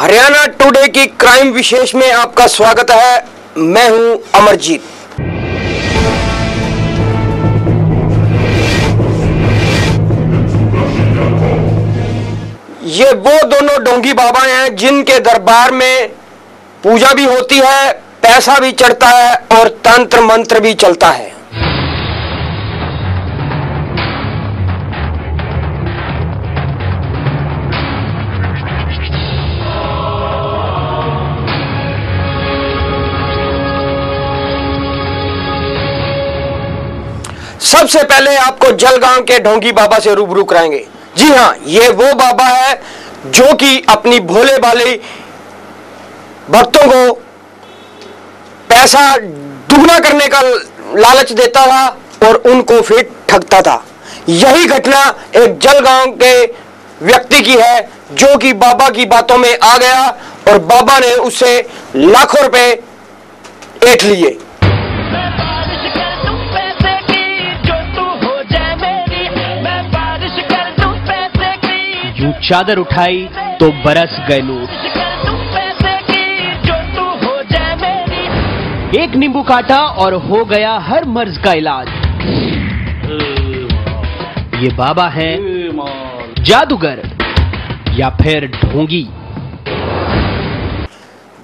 Haryana today की crime विशेष में आपका स्वागत है। मैं हूं अमरजीत। ये वो दोनों ढोंगी बाबा हैं जिनके दरबार में पूजा भी होती है, पैसा भी चढ़ता है और तंत्र मंत्र भी चलता है। सबसे पहले आपको जलगांव के ढोंगी बाबा से रूबरू कराएंगे। जी हां, ये वो बाबा है जो कि अपनी भोले भाले भक्तों को पैसा दुगना करने का लालच देता था और उनको फिर ठगता था। यही घटना एक जलगांव के व्यक्ति की है जो कि बाबा की बातों में आ गया और बाबा ने उससे लाखों रुपए ऐंठ लिए। यूं चादर उठाई तो बरस गए नोट, एक नींबू काटा और हो गया हर मर्ज का इलाज। ये बाबा है जादूगर या फिर ढोंगी।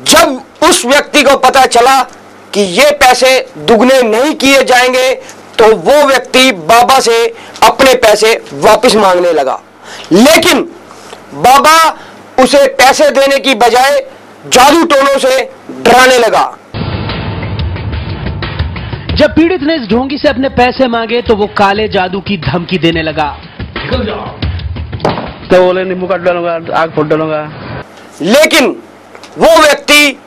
जब उस व्यक्ति को पता चला कि ये पैसे दुगने नहीं किए जाएंगे तो वो व्यक्ति बाबा से अपने पैसे वापस मांगने लगा, लेकिन बाबा उसे पैसे देने की बजाय जादू टोनों से डराने लगा। जब पीड़ित ने इस ढोंगी से अपने पैसे मांगे तो वो काले जादू की धमकी देने लगा। निकल जाओ तो बोले नींबू काट डालूंगा, आग फोड़ डालूंगा। लेकिन वो व्यक्ति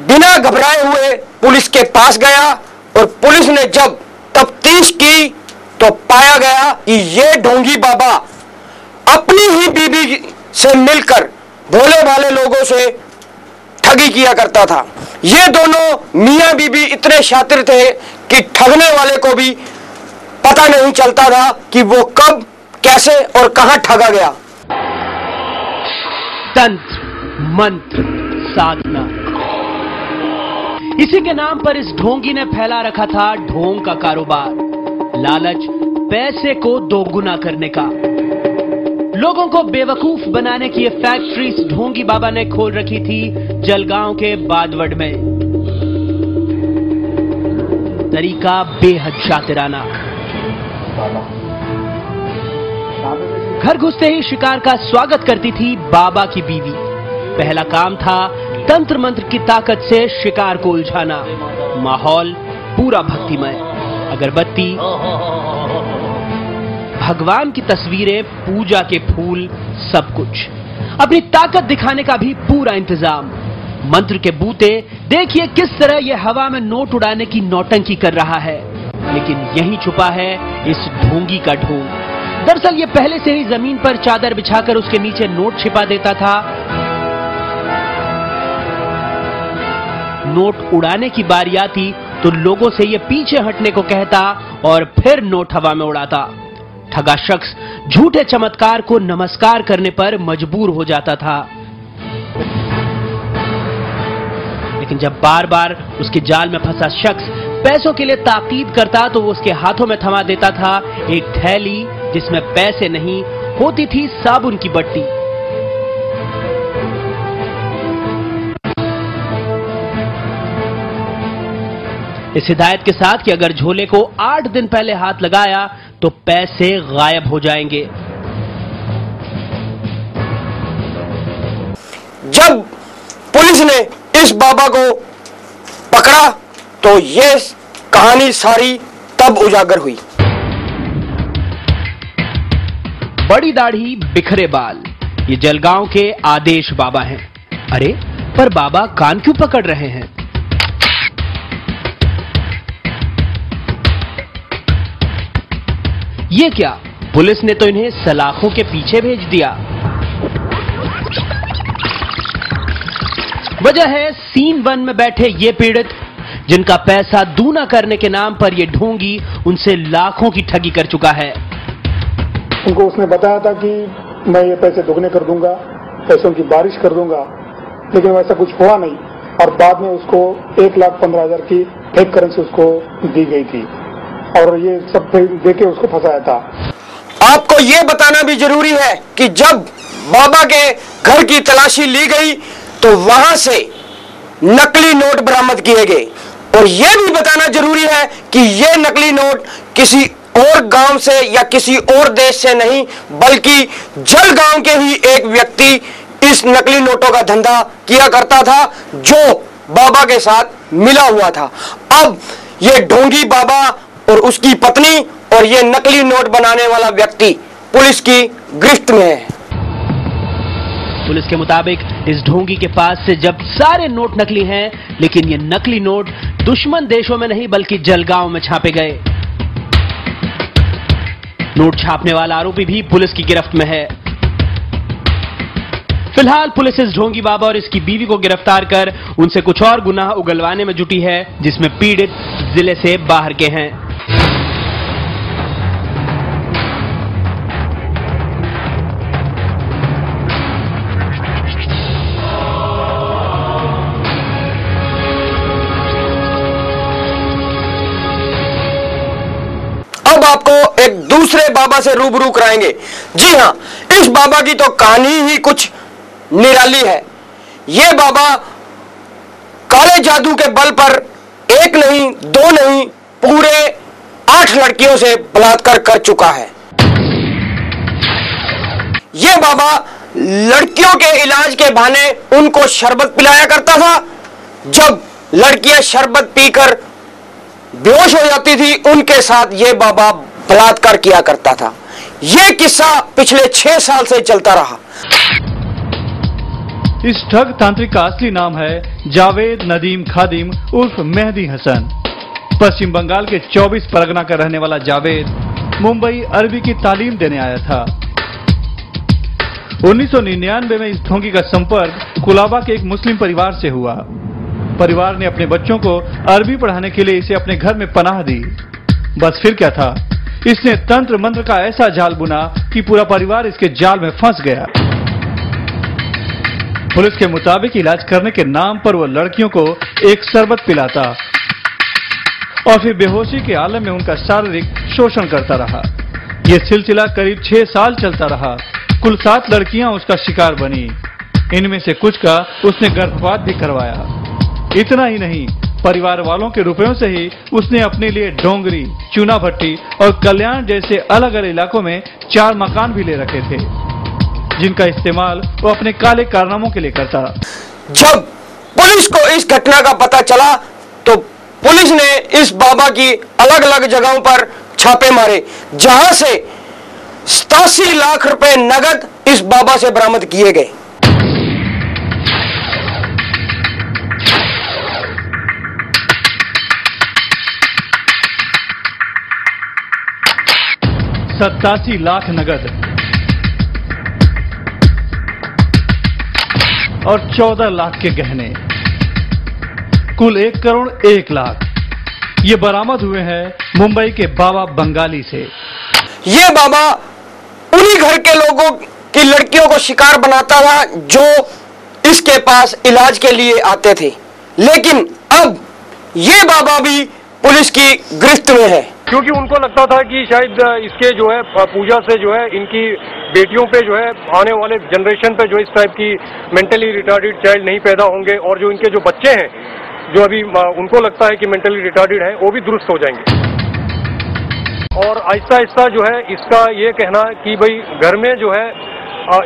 बिना घबराए हुए पुलिस के पास गया और पुलिस ने जब तफ्तीश की तो पाया गया कि ये ढोंगी बाबा अपनी ही बीबी से मिलकर भोले भाले लोगों से ठगी किया करता था। ये दोनों मियां बीबी इतने शातिर थे कि ठगने वाले को भी पता नहीं चलता था कि वो कब, कैसे और कहां ठगा गया। तंत्र मंत्र साधना, इसी के नाम पर इस ढोंगी ने फैला रखा था ढोंग का कारोबार। लालच पैसे को दोगुना करने का। लोगों को बेवकूफ बनाने की ये फैक्ट्री इस ढोंगी बाबा ने खोल रखी थी जलगांव के बादवड़ में। तरीका बेहद शातिराना। घर घुसते ही शिकार का स्वागत करती थी बाबा की बीवी। पहला काम था तंत्र मंत्र की ताकत से शिकार को उलझाना। माहौल पूरा भक्तिमय, अगरबत्ती, भगवान की तस्वीरें, पूजा के फूल, सब कुछ। अपनी ताकत दिखाने का भी पूरा इंतजाम। मंत्र के बूते देखिए किस तरह यह हवा में नोट उड़ाने की नौटंकी कर रहा है। लेकिन यही छुपा है इस ढोंगी का ढोंग। दरअसल ये पहले से ही जमीन पर चादर बिछाकर उसके नीचे नोट छिपा देता था। नोट उड़ाने की बारी आती तो लोगों से ये पीछे हटने को कहता और फिर नोट हवा में उड़ाता। ठगा शख्स झूठे चमत्कार को नमस्कार करने पर मजबूर हो जाता था। लेकिन जब बार बार उसके जाल में फंसा शख्स पैसों के लिए ताकीद करता तो वो उसके हाथों में थमा देता था एक थैली जिसमें पैसे नहीं, होती थी साबुन की बट्टी। इस हिदायत के साथ कि अगर झोले को 8 दिन पहले हाथ लगाया तो पैसे गायब हो जाएंगे। जब पुलिस ने इस बाबा को पकड़ा तो ये कहानी सारी तब उजागर हुई। बड़ी दाढ़ी, बिखरे बाल, ये जलगांव के आदेश बाबा हैं। अरे पर बाबा कान क्यों पकड़ रहे हैं? ये क्या, पुलिस ने तो इन्हें सलाखों के पीछे भेज दिया। वजह है सीन 1 में बैठे ये पीड़ित जिनका पैसा दूना करने के नाम पर ये ढोंगी उनसे लाखों की ठगी कर चुका है। उनको उसने बताया था कि मैं ये पैसे दुगने कर दूंगा, पैसों की बारिश कर दूंगा, लेकिन वैसा कुछ हुआ नहीं और बाद में उसको 1,15,000 की फेक करेंसी उसको दी गई थी और ये सब देके उसको फंसाया था। आपको ये बताना भी जरूरी है कि जब बाबा के घर की तलाशी ली गई तो वहां से नकली नोट बरामद किए गए और यह भी बताना जरूरी है कि यह नकली नोट किसी और गांव से या किसी और देश से नहीं बल्कि जलगांव के ही एक व्यक्ति इस नकली नोटों का धंधा किया करता था जो बाबा के साथ मिला हुआ था। अब यह ढोंगी बाबा और उसकी पत्नी और यह नकली नोट बनाने वाला व्यक्ति पुलिस की गिरफ्त में है। पुलिस के मुताबिक इस ढोंगी के पास से जब सारे नोट नकली हैं, लेकिन ये नकली नोट दुश्मन देशों में नहीं बल्कि जलगांव में छापे गए। नोट छापने वाला आरोपी भी पुलिस की गिरफ्त में है। फिलहाल पुलिस इस ढोंगी बाबा और इसकी बीवी को गिरफ्तार कर उनसे कुछ और गुनाह उगलवाने में जुटी है, जिसमें पीड़ित जिले से बाहर के हैं। अब आपको एक दूसरे बाबा से रूबरू कराएंगे। जी हां, इस बाबा की तो कहानी ही कुछ निराली है। यह बाबा काले जादू के बल पर एक नहीं, दो नहीं, पूरे 8 लड़कियों से बलात्कार कर चुका है। यह बाबा लड़कियों के इलाज के बहाने उनको शरबत पिलाया करता था। जब लड़कियां शरबत पीकर बेहोश हो जाती थी, उनके साथ यह बाबा बलात्कार किया करता था। यह किस्सा पिछले 6 साल से चलता रहा। इस ठग तांत्रिक का असली नाम है जावेद नदीम खादिम उर्फ मेहदी हसन। पश्चिम बंगाल के 24 परगना का रहने वाला जावेद मुंबई अरबी की तालीम देने आया था। 1999 में इस ढोंगी का संपर्क कुलाबा के एक मुस्लिम परिवार से हुआ। परिवार ने अपने बच्चों को अरबी पढ़ाने के लिए इसे अपने घर में पनाह दी। बस फिर क्या था, इसने तंत्र मंत्र का ऐसा जाल बुना कि पूरा परिवार इसके जाल में फंस गया। पुलिस के मुताबिक इलाज करने के नाम पर वो लड़कियों को एक शरबत पिलाता और फिर बेहोशी के आलम में उनका शारीरिक शोषण करता रहा। यह सिलसिला करीब 6 साल चलता रहा। कुल 7 लड़कियां उसका शिकार बनी। इनमें से कुछ का उसने गर्भपात भी करवाया। इतना ही नहीं, परिवार वालों के रुपयों से ही उसने अपने लिए डोंगरी, चूना भट्टी और कल्याण जैसे अलग अलग इलाकों में 4 मकान भी ले रखे थे, जिनका इस्तेमाल वो अपने काले कारनामों के लिए करता। जब पुलिस को इस घटना का पता चला तो पुलिस ने इस बाबा की अलग अलग जगहों पर छापे मारे, जहां से 87 लाख रुपए नगद इस बाबा से बरामद किए गए। $87 लाख नगद और 14 लाख के गहने, कुल 1 करोड़ 1 लाख ये बरामद हुए हैं मुंबई के बाबा बंगाली से। ये बाबा उन्हीं घर के लोगों की लड़कियों को शिकार बनाता था जो इसके पास इलाज के लिए आते थे, लेकिन अब ये बाबा भी पुलिस की गिरफ्त में है, क्योंकि उनको लगता था कि शायद इसके जो है पूजा से जो है इनकी बेटियों पे जो है आने वाले जनरेशन पे जो इस टाइप की मेंटली रिटार्डेड चाइल्ड नहीं पैदा होंगे और जो इनके जो बच्चे हैं जो अभी उनको लगता है कि मेंटली रिटार्डेड हैं वो भी दुरुस्त हो जाएंगे। और आहिस्ता आहिस्ता जो है इसका ये कहना कि भाई घर में जो है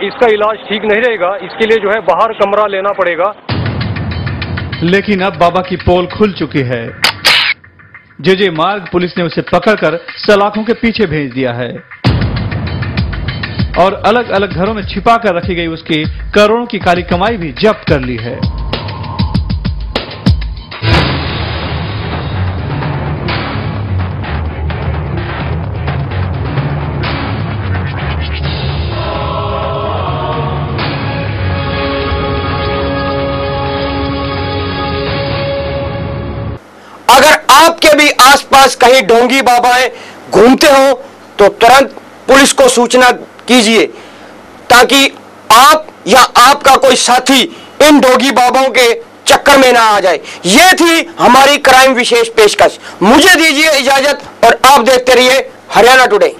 इसका इलाज ठीक नहीं रहेगा, इसके लिए जो है बाहर कमरा लेना पड़ेगा। लेकिन अब बाबा की पोल खुल चुकी है। जे मार्ग पुलिस ने उसे पकड़कर सलाखों के पीछे भेज दिया है और अलग अलग घरों में छिपा कर रखी गई उसकी करोड़ों की काली कमाई भी जब्त कर ली है। अगर आपके भी आसपास कहीं ढोंगी बाबाएं घूमते हो तो तुरंत पुलिस को सूचना कीजिए ताकि आप या आपका कोई साथी इन ढोंगी बाबाओं के चक्कर में ना आ जाए। ये थी हमारी क्राइम विशेष पेशकश। मुझे दीजिए इजाजत और आप देखते रहिए हरियाणा टुडे।